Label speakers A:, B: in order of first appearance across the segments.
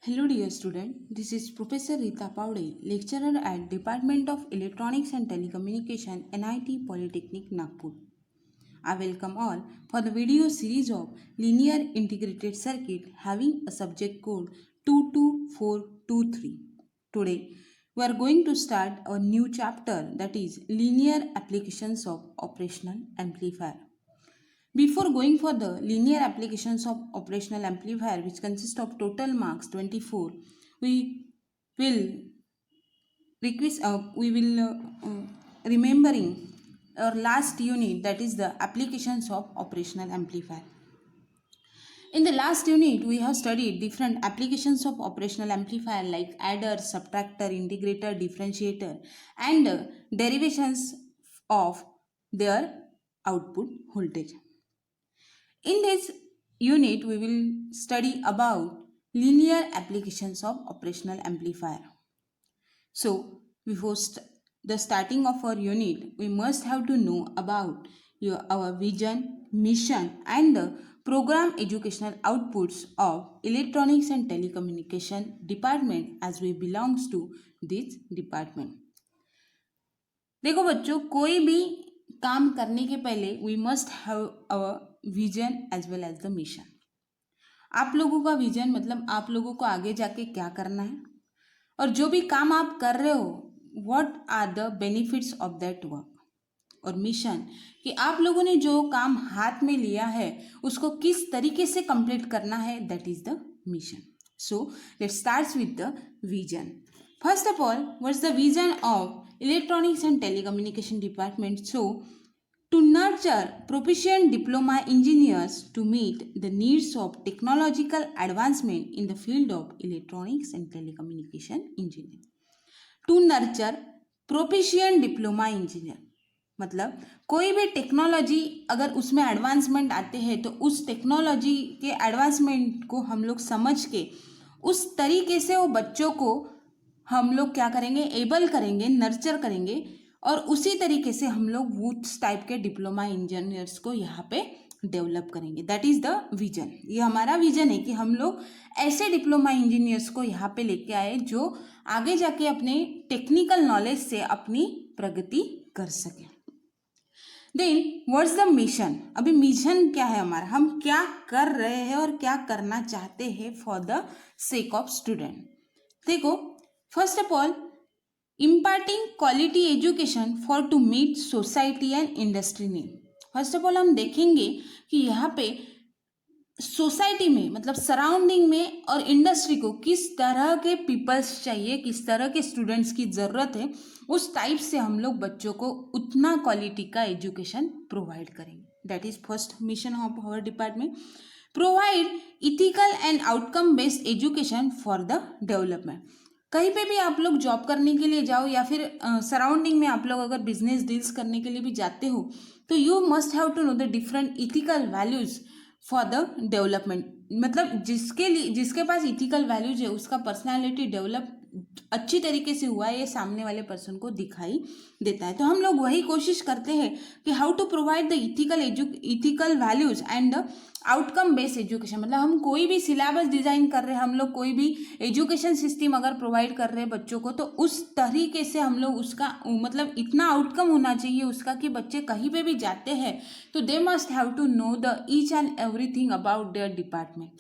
A: Hello dear student, this is Professor Rita Paude, lecturer at Department of Electronics and Telecommunication, NIT Polytechnic Nagpur. I welcome all for the video series of Linear Integrated Circuit having a subject code 22423. Today we are going to start a new chapter, that is Linear Applications of Operational Amplifier. Before going for the linear applications of operational amplifier, which consist of total marks 24, we will remembering our last unit, that is the applications of operational amplifier. In the last unit, we have studied different applications of operational amplifier like adder, subtractor, integrator, differentiator, and derivations of their output voltage. In this unit, we will study about linear applications of operational amplifier. So, before the starting of our unit, we must have to know about our vision, mission, and the program educational outputs of Electronics and Telecommunication department, as we belongs to this department. देखो बच्चों, कोई भी काम करने के पहले we must have our vision as well as the mission. आप लोगों का विजन मतलब आप लोगों को आगे जाके क्या करना है, और जो भी काम आप कर रहे हो what are the benefits of that work. और मिशन कि आप लोगों ने जो काम हाथ में लिया है उसको किस तरीके से कंप्लीट करना है, that is the mission. So let's start with the vision. First of all, what's the vision of Electronics and Telecommunication Department? So, to nurture proficient diploma engineers to meet the needs of technological advancement in the field of electronics and telecommunication engineering. To nurture proficient diploma engineer मतलब कोई भी technology अगर उसमें advancement आते हैं तो उस technology के एडवांसमेंट को हम लोग समझ के उस तरीके से वो बच्चों को हम लोग क्या करेंगे, एबल करेंगे, नर्चर करेंगे, और उसी तरीके से हम लोग उस टाइप के डिप्लोमा इंजीनियर्स को यहाँ पे डेवलप करेंगे. That is the vision. ये हमारा विजन है कि हम लोग ऐसे डिप्लोमा इंजीनियर्स को यहाँ पे लेके आए जो आगे जाके अपने टेक्निकल नॉलेज से अपनी प्रगति कर सके. Then what's the mission. अभी मिशन क्या है हमारा, हम क्या कर रहे हैं और क्या करना चाहते हैं for the sake of student. देखो, first of all imparting quality education for to meet society and industry need. First of all हम देखेंगे कि यहाँ पे सोसाइटी में मतलब सराउंडिंग में और इंडस्ट्री को किस तरह के पीपल्स चाहिए, किस तरह के स्टूडेंट्स की ज़रूरत है, उस टाइप से हम लोग बच्चों को उतना क्वालिटी का एजुकेशन प्रोवाइड करेंगे. That is first mission of our department. Provide ethical and outcome based education for the development. कहीं पे भी आप लोग जॉब करने के लिए जाओ या फिर सराउंडिंग में आप लोग अगर बिजनेस डील्स करने के लिए भी जाते हो तो you must have to know the different ethical values for the development. मतलब जिसके पास इथिकल वैल्यूज है उसका पर्सनालिटी डेवलप अच्छी तरीके से हुआ है, ये सामने वाले पर्सन को दिखाई देता है. तो हम लोग वही कोशिश करते हैं कि how to provide the ethical values and the outcome based education. मतलब हम कोई भी सिलेबस डिज़ाइन कर रहे हैं, हम लोग कोई भी एजुकेशन सिस्टम अगर प्रोवाइड कर रहे हैं बच्चों को, तो उस तरीके से हम लोग उसका मतलब इतना आउटकम होना चाहिए उसका कि बच्चे कहीं पे भी जाते हैं तो they must have to know the each and everything about their department.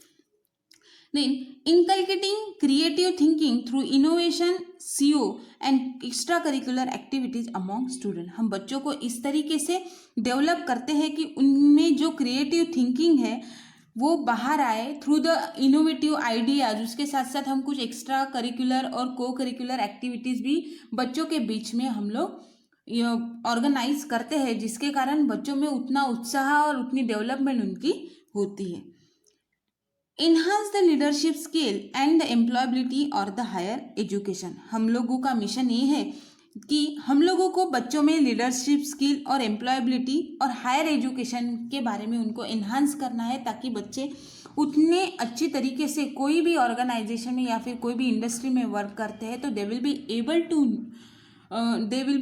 A: Then, inculcating creative thinking through innovation, CO and extracurricular activities among students. हम बच्चों को इस तरीके से डेवलप करते हैं कि उनमें जो क्रिएटिव थिंकिंग है वो बाहर आए थ्रू द इनोवेटिव आइडियाज. उसके साथ साथ हम कुछ एक्स्ट्रा करिकुलर और को करिकुलर एक्टिविटीज़ भी बच्चों के बीच में हम लोग ऑर्गेनाइज करते हैं, जिसके कारण बच्चों में उतना उत्साह और उतनी डेवलपमेंट उनकी होती है. Enhance the leadership skill and the employability और द हायर एजुकेशन. हम लोगों का मिशन ये है कि हम लोगों को बच्चों में लीडरशिप स्किल और एम्प्लॉयबिलिटी और हायर एजुकेशन के बारे में उनको इन्हांस करना है ताकि बच्चे उतने अच्छी तरीके से कोई भी ऑर्गेनाइजेशन में या फिर कोई भी इंडस्ट्री में वर्क करते हैं तो they will be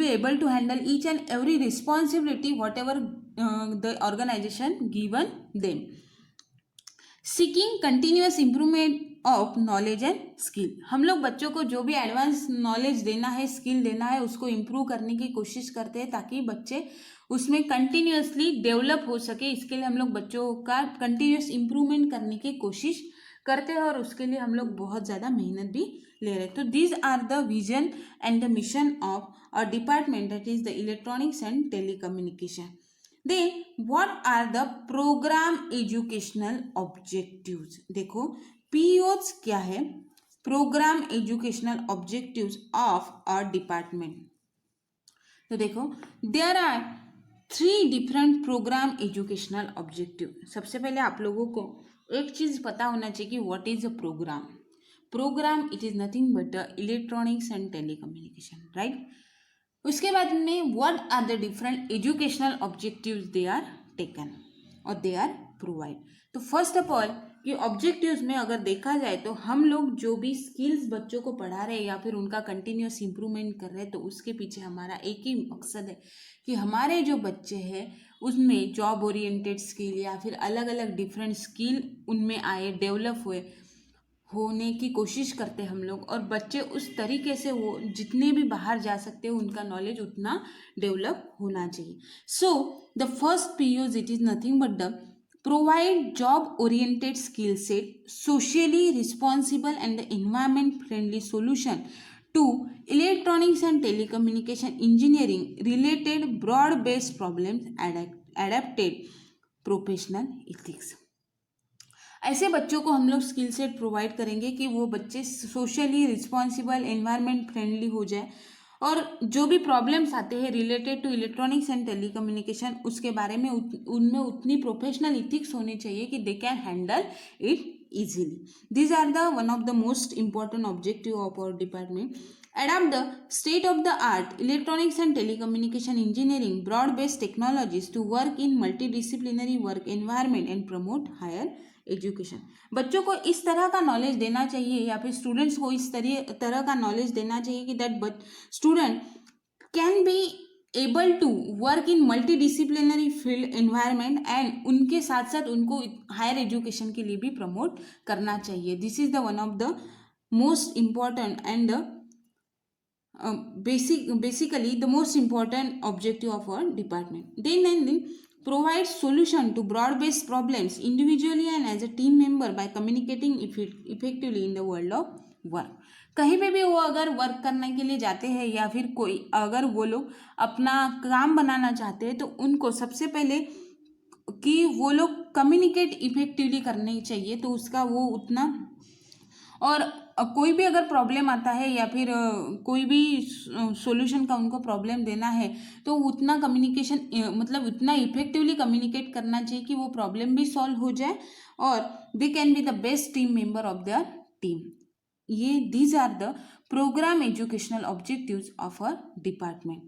A: able to handle each and every responsibility whatever the organization given them. Seeking continuous improvement of knowledge and skill. हम लोग बच्चों को जो भी एडवांस नॉलेज देना है, स्किल देना है, उसको इम्प्रूव करने की कोशिश करते हैं ताकि बच्चे उसमें कंटिन्यूअसली डेवलप हो सके। इसके लिए हम लोग बच्चों का कंटिन्यूअस इम्प्रूवमेंट करने की कोशिश करते हैं और उसके लिए हम लोग बहुत ज़्यादा मेहनत भी ले रहे हैं। तो these are the vision and the mission of a department that is the electronics and telecommunication. Then what are the programme educational objectives. देखो पीओज क्या है, programme educational objectives of a department. तो देखो there are 3 different programme educational objective. सबसे पहले आप लोगों को एक चीज पता होना चाहिए कि what is a programme. Programme it is nothing but the electronics and telecommunication, right. उसके बाद में what are the different educational objectives they are taken और दे आर प्रोवाइड। तो फर्स्ट ऑफ ऑल कि ऑब्जेक्टिव्स में अगर देखा जाए तो हम लोग जो भी स्किल्स बच्चों को पढ़ा रहे हैं या फिर उनका कंटिन्यूअस इम्प्रूवमेंट कर रहे हैं, तो उसके पीछे हमारा एक ही मकसद है कि हमारे जो बच्चे हैं उसमें जॉब ओरिएंटेड स्किल या फिर अलग अलग डिफरेंट स्किल उनमें आए, डेवलप होने की कोशिश करते हैं हम लोग। और बच्चे उस तरीके से वो जितने भी बाहर जा सकते हैं उनका नॉलेज उतना डेवलप होना चाहिए। So the first PEOs it is nothing but the provide job oriented skill set, socially responsible and the environment friendly solution to electronics and telecommunication engineering related broad based problems, adapted professional ethics। ऐसे बच्चों को हम लोग skill set provide करेंगे कि वो बच्चे socially responsible, environment friendly हो जाए और जो भी प्रॉब्लम्स आते हैं related to electronics and telecommunication उसके बारे में उनमें उतनी प्रोफेशनल इथिक्स होनी चाहिए कि they can handle it easily. These are the one of the most important objective of our department. Adapt the state of the art electronics and telecommunication engineering broad based technologies to work in multidisciplinary work environment and promote higher education. बच्चों को इस तरह का knowledge देना चाहिए या फिर students को इस तरह का नॉलेज देना चाहिए कि that student can be able to work in multi disciplinary field environment and उनके साथ साथ उनको हायर एजुकेशन के लिए भी प्रमोट करना चाहिए। This is the one of the most important and basically the most important objective of our department. Then provide solution to broad based problems individually and as a team member by communicating effectively in the world of work। कहीं पे भी वो अगर work करने के लिए जाते हैं या फिर कोई अगर वो लोग अपना काम बनाना चाहते हैं तो उनको सबसे पहले कि वो लोग कम्युनिकेट इफेक्टिवली करनी चाहिए। तो उसका वो उतना और कोई भी अगर प्रॉब्लम आता है या फिर कोई भी सॉल्यूशन का उनको प्रॉब्लम देना है तो उतना कम्युनिकेशन मतलब उतना इफेक्टिवली कम्युनिकेट करना चाहिए कि वो प्रॉब्लम भी सॉल्व हो जाए और they can be the best team member of their team. ये these are the programme educational objectives of a department.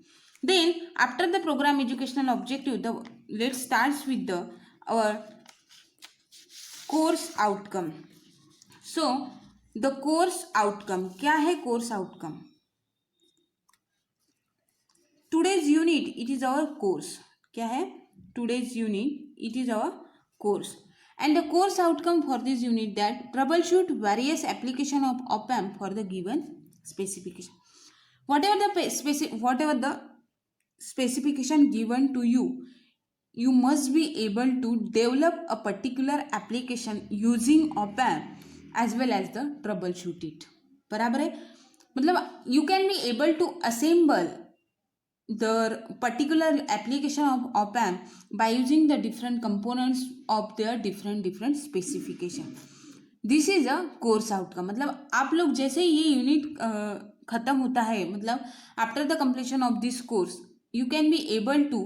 A: Then after the programme educational objective the let's starts with the our course outcome. So the course outcome क्या है? Course outcome today's unit it is our course. क्या है? Today's unit it is our course and the course outcome for this unit that troubleshoot various application of op-amp for the given specification. Whatever the specification given to you, you must be able to develop a particular application using op-amp as well as the troubleshoot it। बराबर है, मतलब you can be able to assemble the particular application of op-amp by using the different components of their different specification। This is a course outcome। मतलब आप लोग जैसे ये unit खत्म होता है, मतलब after the completion of this course you can be able to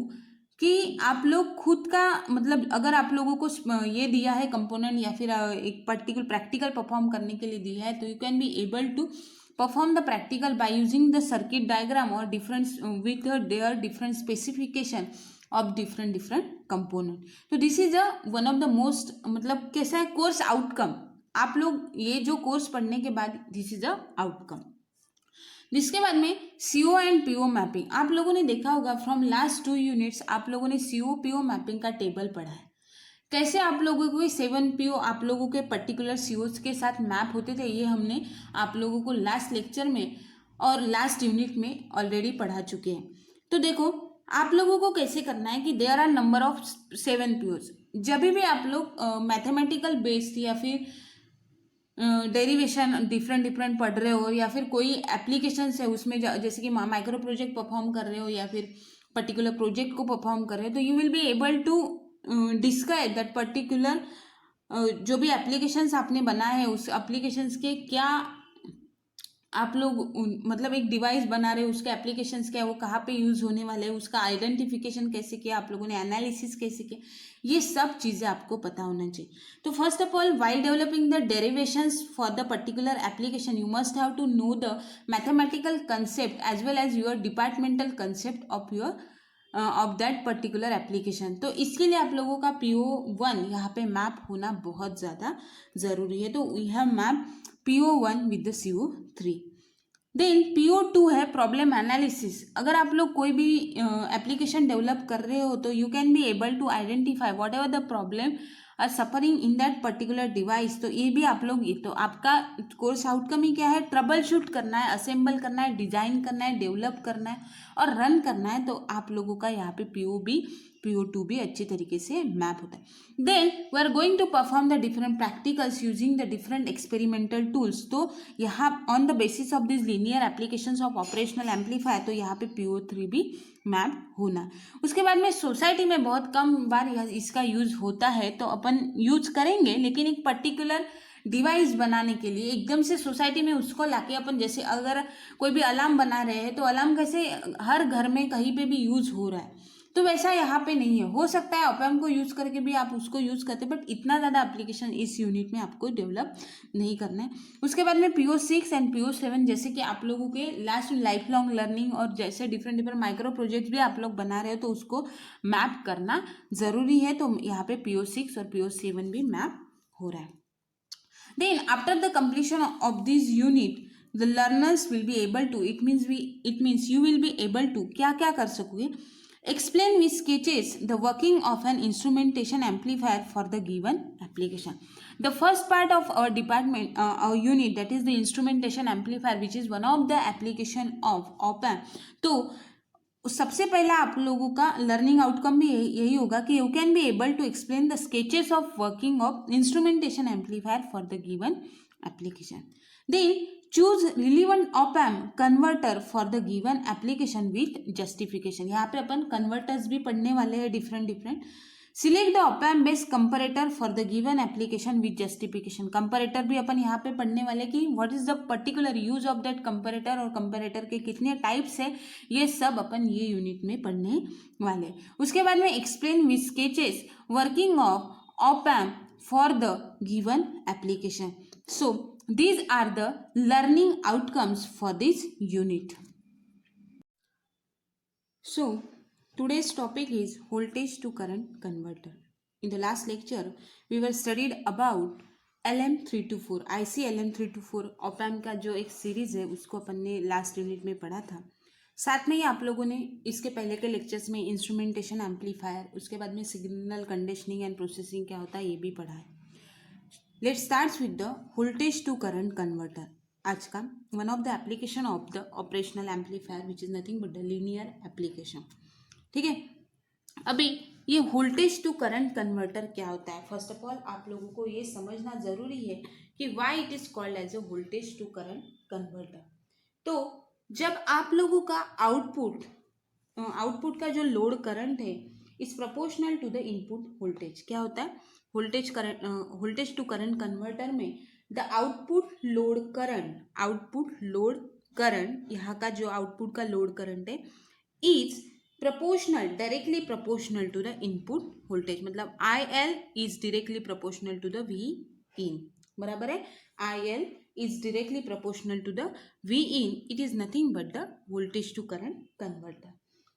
A: कि आप लोग खुद का मतलब अगर आप लोगों को ये दिया है कंपोनेंट या फिर एक पर्टिकुलर प्रैक्टिकल परफॉर्म करने के लिए दिया है तो you can be able to perform the practical by using the circuit diagram or different with their different specification of different component। तो this is a one of the most मतलब कैसा है कोर्स आउटकम। आप लोग ये जो course पढ़ने के बाद दिस इज अ आउटकम। जिसके बाद में CO एंड PO मैपिंग आप लोगों ने देखा होगा फ्रॉम लास्ट 2 यूनिट्स आप लोगों ने CO PO मैपिंग का टेबल पढ़ा है। कैसे आप लोगों को 7 PO आप लोगों के पर्टिकुलर COs के साथ मैप होते थे, ये हमने आप लोगों को लास्ट लेक्चर में और लास्ट यूनिट में ऑलरेडी पढ़ा चुके हैं। तो देखो आप लोगों को कैसे करना है कि there are number of 7 POs। जब भी आप लोग मैथमेटिकल बेस्ड या फिर डेरिवेशन डिफरेंट डिफरेंट पढ़ रहे हो या फिर कोई एप्लीकेशन है उसमें जैसे कि माइक्रो प्रोजेक्ट परफॉर्म कर रहे हो या फिर पर्टिकुलर प्रोजेक्ट को परफॉर्म कर रहे हो, तो you will be able to describe that particular जो भी एप्लीकेशंस आपने बनाए हैं उस एप्लीकेशंस के क्या आप लोग मतलब एक डिवाइस बना रहे हो, उसके एप्लीकेशंस क्या है, वो कहाँ पे यूज़ होने वाले हैं, उसका आइडेंटिफिकेशन कैसे किया आप लोगों ने, एनालिसिस कैसे किया, ये सब चीज़ें आपको पता होना चाहिए। तो first of all while developing the derivations for the particular application you must have to know the mathematical concept as well as your departmental concept of that particular application. तो इसके लिए आप लोगों का PO1 यहाँ पे मैप होना बहुत ज़्यादा ज़रूरी है। तो we have map PO1 with the CO3। Then PO2 है प्रॉब्लम एनालिसिस। अगर आप लोग कोई भी एप्लीकेशन डेवलप कर रहे हो तो you can be able to identify whatever the problem are suffering in that particular device. तो ये भी आप लोग, ये तो आपका कोर्स आउटकम ही क्या है, ट्रबल शूट करना है, असेंबल करना है, डिजाइन करना है, डेवलप करना है और रन करना है। तो आप लोगों का यहाँ पे PO2 भी अच्छी तरीके से मैप होता है। Then we are going to perform the different practicals using the different experimental tools. तो यहाँ on the basis of this linear applications of operational amplifier, तो यहाँ पे PO3 भी मैप होना। उसके बाद में सोसाइटी में बहुत कम बार इसका यूज होता है, तो अपन यूज करेंगे, लेकिन एक पर्टिकुलर डिवाइस बनाने के लिए एकदम से सोसाइटी में उसको लाके अपन, जैसे अगर कोई भी अलार्म बना रहे हैं तो अलार्म कैसे हर घर में कहीं पे भी यूज हो रहा है, तो वैसा यहाँ पे नहीं है। हो सकता है ऑपएम्प को यूज करके भी आप उसको यूज करते, बट इतना ज़्यादा एप्लीकेशन इस यूनिट में आपको डेवलप नहीं करना है। उसके बाद में PO6 एंड PO7 जैसे कि आप लोगों के लास्ट लाइफ लॉन्ग लर्निंग और जैसे डिफरेंट डिफरेंट माइक्रो प्रोजेक्ट्स भी आप लोग बना रहे हो तो उसको मैप करना ज़रूरी है। तो यहाँ पे PO6 और PO7 भी मैप हो रहा है। Then after the completion of this unit, the learners will be able to, it means you will be able to क्या क्या कर सकोगे, explain with sketches the working of an instrumentation amplifier for the given application. The first part of our department, our unit, that is the instrumentation amplifier, which is one of the application of op-amp. तो सबसे पहला आप लोगों का learning outcome भी यही होगा कि you can be able to explain the sketches of working of instrumentation amplifier for the given application. Then choose relevant op amp converter for the given application with justification. यहाँ पे अपन converters भी पढ़ने वाले हैं different. Select the op amp based comparator for the given application with justification. Comparator भी अपन यहाँ पे पढ़ने वाले कि what is the particular use of that comparator और कंपैरेटर के कितने टाइप्स है, ये सब अपन ये यूनिट में पढ़ने वाले। उसके बाद में explain with sketches working op amp for the given application. So these are the learning outcomes for this unit. So today's topic is voltage to current converter. In the last lecture we were studied about LM324 IC LM324 op-amp का जो एक series है उसको अपन ने last unit में पढ़ा था। साथ में ही आप लोगों ने इसके पहले के लेक्चर्स में इंस्ट्रूमेंटेशन एम्पलीफायर, उसके बाद में सिग्नल कंडीशनिंग एंड प्रोसेसिंग क्या होता है ये भी पढ़ा है। Let's start with the voltage to current converter. आज का one of the application of the operational amplifier which is nothing but the linear application. ठीक है, अभी ये वोल्टेज टू करंट कन्वर्टर क्या होता है, फर्स्ट ऑफ ऑल आप लोगों को ये समझना जरूरी है कि why it is called as a voltage to current converter. तो जब आप लोगों का आउटपुट का जो लोड करंट है is proportional to the input voltage. क्या होता है वोल्टेज टू करंट कन्वर्टर में द आउटपुट लोड करंट यहाँ का जो आउटपुट का लोड करंट है is proportional, directly proportional to the input voltage. मतलब IL is directly proportional to the Vin, बराबर है। IL is directly proportional to the Vin. It is nothing but the voltage to current converter.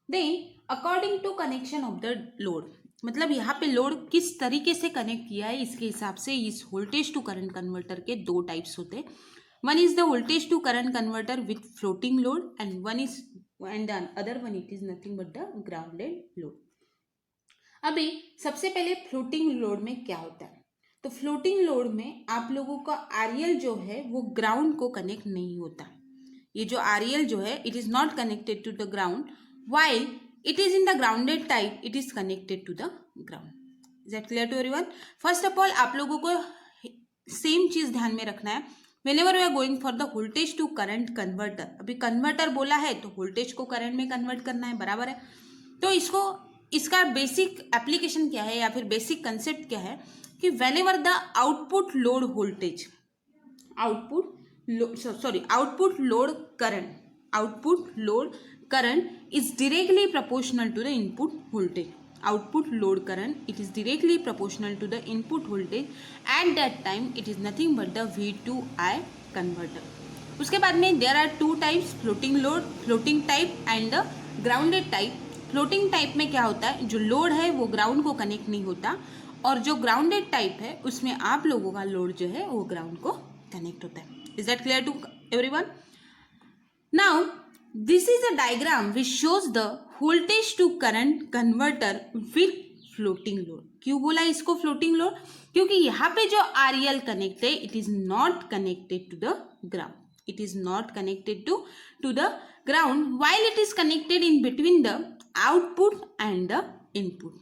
A: Then according to connection of the load, मतलब यहाँ पे load किस तरीके से connect किया है इसके हिसाब से इस वोल्टेज टू करंट कन्वर्टर के दो टाइप्स होते हैं। One is the voltage to current converter with floating load and the other one it is nothing but the grounded load. अभी सबसे पहले फ्लोटिंग लोड में क्या होता है, तो फ्लोटिंग लोड में आप लोगों का आरएल जो है वो ग्राउंड को कनेक्ट नहीं होता। ये जो आरएल जो है it is not connected to the ground, while it is in the grounded type it is connected to the ground. Is that clear to everyone? First of all आप लोगों को सेम चीज ध्यान में रखना है, whenever we are going for the voltage to current converter, अभी converter बोला है तो वोल्टेज को करंट में कन्वर्ट करना है, बराबर है। तो इसका बेसिक एप्लीकेशन क्या है या फिर बेसिक कंसेप्ट क्या है कि whenever the output load voltage, output load current is directly proportional to the input voltage. Output load current, it is directly proportional to the input voltage. At that time it is nothing but the V2I converter. उसके बाद में there are two types, floating load, floating type and the grounded type. Floating type में क्या होता है, जो load है वो ग्राउंड को कनेक्ट नहीं होता, और जो ग्राउंडेड टाइप है उसमें आप लोगों का लोड जो है वो ग्राउंड को कनेक्ट होता है। Is that clear to everyone? Now this is a diagram which shows the voltage to current converter with floating load. क्यों बोला इसको फ्लोटिंग लोड? क्योंकि यहाँ पे जो आरएल कनेक्ट है it is not connected to the ground, it is not connected to the ground, while it is connected in between the output and the input.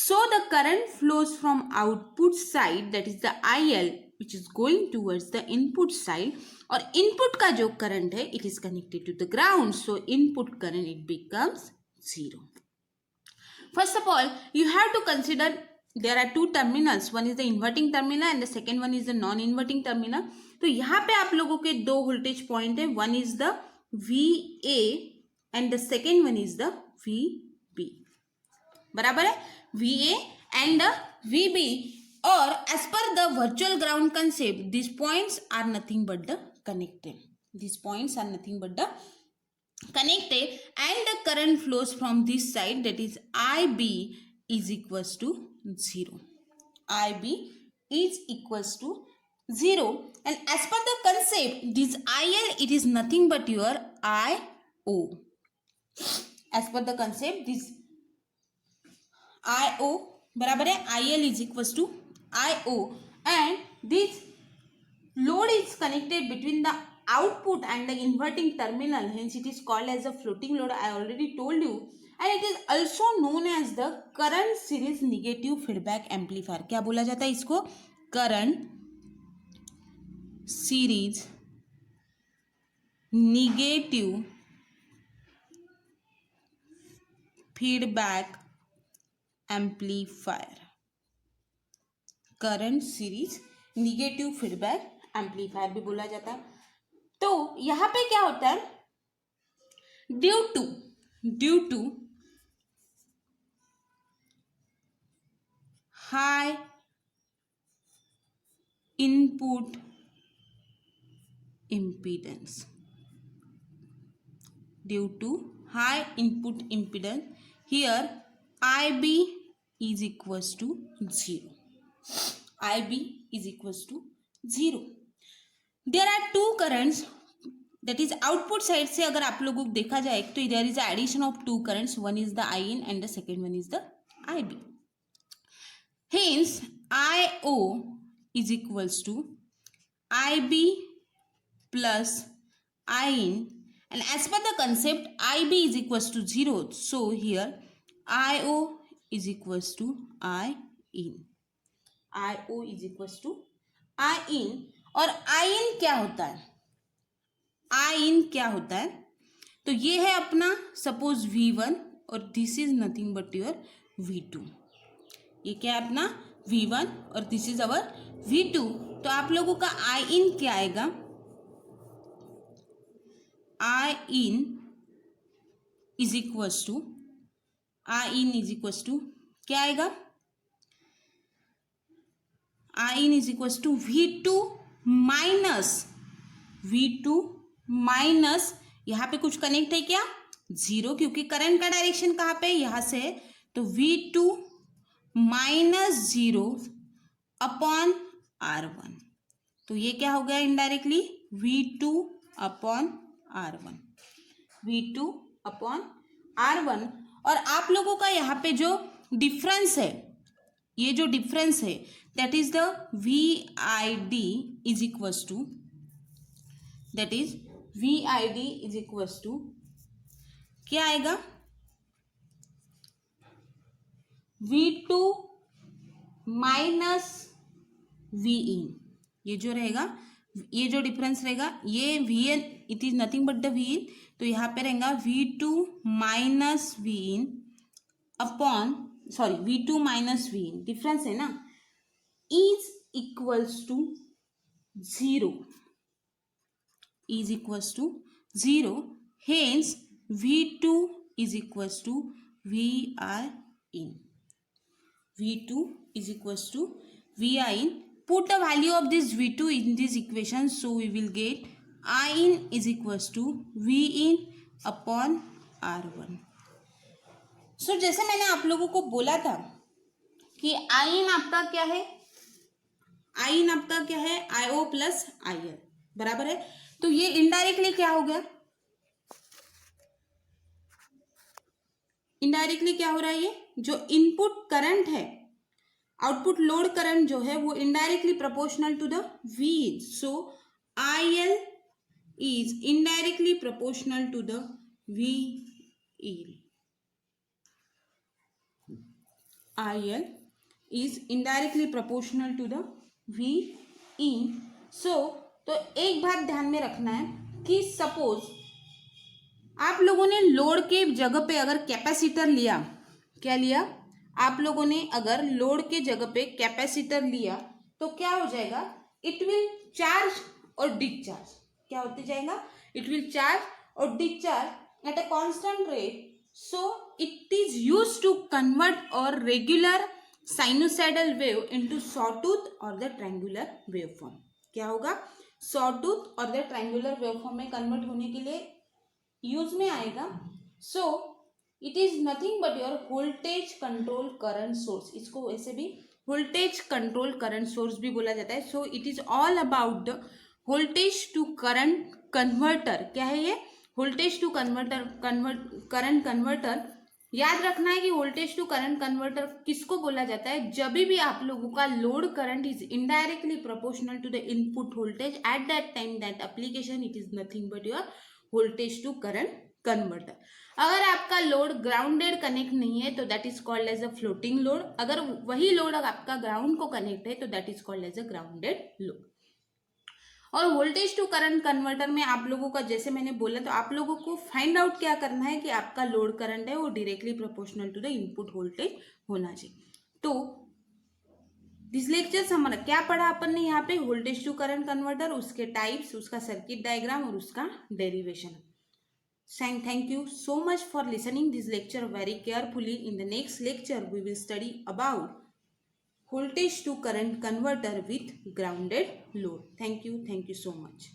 A: So the current flows from output side, that is the IL, which is going towards the input side, और input का जो current है it is connected to the ground, so input current it becomes 0. First of all you have to consider there are two terminals, one is the inverting terminal and the second one is the non-inverting terminal. तो यहाँ पे आप लोगों के दो voltage point है, one is the VA and the second one is the VB, बराबर है, VA and the VB, और as per the virtual ground concept these points are nothing but the connected, and the current flows from this side, that is IB is equals to 0. IB is equals to 0, and as per the concept this IL it is nothing but your IO. As per the concept this IO बराबर है IL is equals to IO, and this load is connected between the output and the inverting terminal, hence it is called as a floating load. I already told you, and it is also known as the current series negative feedback amplifier. क्या बोला जाता है इसको? current series negative feedback amplifier. current series negative feedback amplifier भी बोला जाता है। तो यहाँ पे क्या होता है, due to high input impedance, here IB is equals to 0. There are two currents, that is output side से अगर आप लोगों को देखा जाए तो there is a addition of two currents, one is the IN and the second one is the IB. Hence IO is equals to IB plus IN, and as per the concept IB is equals to 0, so here IO is equals to IN. IO is equals to IN, और IN क्या होता है, IN क्या होता है, तो ये है अपना सपोज V1 और this is nothing but your V2, ये क्या है अपना V1 और दिस इज अवर V2, तो आप लोगों का IN क्या आएगा, IN इज इक्वल्स टू क्या आएगा, IN is equals to V2 minus यहाँ पे कुछ कनेक्ट है क्या, 0, क्योंकि करंट का डायरेक्शन कहाँ पे, यहाँ से है, तो V2 माइनस 0 अपॉन R1, तो ये क्या हो गया इनडायरेक्टली V2 अपॉन R1, और आप लोगों का यहाँ पे जो डिफरेंस है, ये जो डिफरेंस है that is the VID is equals to, that is VID is equals to क्या आएगा, V2 माइनस Vin। ये जो रहेगा, ये जो डिफरेंस रहेगा, ये Vn it is nothing but the Vin, तो यहाँ पे रहेगा V2 minus Vin upon, sorry V2 minus Vin, difference है ना, is equals to 0, is equals to 0, hence V2 is equals to VIn, V2 is equals to VIn. Put the value of this V2 in this equation, so we will get In is equals to Vin upon R1. So जैसे मैंने आप लोगों को बोला था कि In आपका क्या है, In आपका क्या है, IO प्लस IL बराबर है, तो ये इनडायरेक्टली क्या हो गया, इनडायरेक्टली क्या हो रहा है, ये जो इनपुट करंट है, आउटपुट लोड करंट जो है वो indirectly proportional to the Vin, so IL is indirectly proportional to the Vin, IL is indirectly proportional to the Vin। So तो एक बात ध्यान में रखना है कि सपोज आप लोगों ने लोड के जगह पे अगर कैपेसिटर लिया, क्या लिया आप लोगों ने, अगर लोड के जगह पे कैपेसिटर लिया तो क्या हो जाएगा, इट विल चार्ज और डिस्चार्ज, क्या होते जाएगा, इट विल चार्ज और discharge at a constant rate, so it is used to convert और regular sinusoidal wave into sawtooth और द ट्रायंगुलर वेवफॉर्म। क्या होगा, सॉटूथ और द ट्रायंगुलर वेवफॉर्म में कन्वर्ट होने के लिए यूज में आएगा। So it is nothing but your voltage control current source, इसको वैसे भी वोल्टेज कंट्रोल करंट सोर्स भी बोला जाता है। So it is all about the voltage to current converter. क्या है ये, वोल्टेज टू करंट कन्वर्टर। याद रखना है कि वोल्टेज टू करंट कन्वर्टर किसको बोला जाता है, जब भी आप लोगों का load current is indirectly proportional to the input voltage, at that time that application it is nothing but your voltage to current converter. अगर आपका लोड ग्राउंडेड कनेक्ट नहीं है तो that is called as a floating load, अगर वही load आपका ground को connect है तो that is called as a grounded load. और वोल्टेज टू करंट कन्वर्टर में आप लोगों का, जैसे मैंने बोला, तो आप लोगों को फाइंड आउट क्या करना है कि आपका लोड करंट है वो directly proportional to the input voltage होना चाहिए। तो दिस लेक्चर हमारा क्या पढ़ा अपन ने यहाँ पे, वोल्टेज टू करंट कन्वर्टर, उसके टाइप्स, उसका सर्किट डायग्राम और उसका derivation. Thank you so much for listening this lecture very carefully. In the next lecture we will study about voltage to current converter with grounded load. Thank you so much.